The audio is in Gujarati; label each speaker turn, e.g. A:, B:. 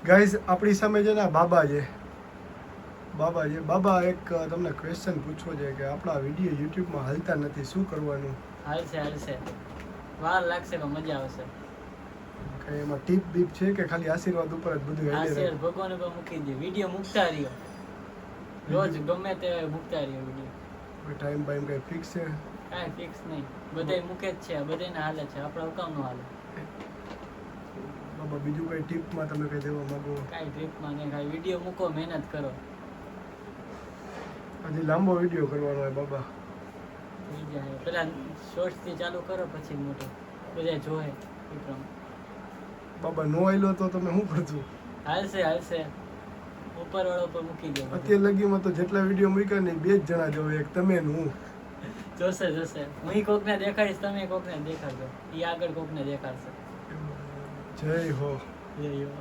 A: ગાઈઝ આપણી સામે છે ને બાબા છે. બાબા એક તમને ક્વેશ્ચન પૂછવો છે કે આપણા વિડીયો યુટ્યુબમાં હાલતા નથી, શું કરવાનું?
B: હાલશે વાર લાગશે પણ મજા આવશે.
A: કઈ એમાં ટીપ બીપ છે કે ખાલી આશીર્વાદ ઉપર જ બધું હાલે રહે?
B: આશીર્વાદ ભગવાન ઉપર મૂકી દે, વિડીયો મૂકતા રહ્યો, રોજ ગમે તે મૂકતા રહ્યો વિડીયો.
A: કોઈ ટાઈમ બાઈમ કઈ ફિક્સ છે?
B: કાંઈ ફિક્સ નહીં, બધાય મૂકે જ છે, બધાયને હાલે છે, આપણા હુકામ નો હાલે?
A: બાબા બીજું કઈ ટીપમાં તમે કઈ દેવા માંગો?
B: કાંઈ ટ્રીપમાં નહીં, ખાલી વિડીયો મૂકો, મહેનત કરો.
A: હજી લાંબો વિડીયો કરવાનો હોય બાબા.
B: થઈ જાય પેલા શોર્ટ્સ થી ચાલુ કરો, પછી મોટો બધા જોવે વિક્રમ.
A: બાબા નો આયલો તો તમે શું કરજો?
B: હાલશે ઉપર વાળો પર મૂકી દો.
A: અત્યાર લગીમાં તો જેટલા વિડીયો મૂક્યા ને 2 જ જણા જોવે, એક તમે ને હું.
B: જોશે હું કોકને દેખાડીશ, તમે કોકને દેખાડજો, એ આગળ કોકને દેખાડશે.
A: જય હો.
B: જય હો.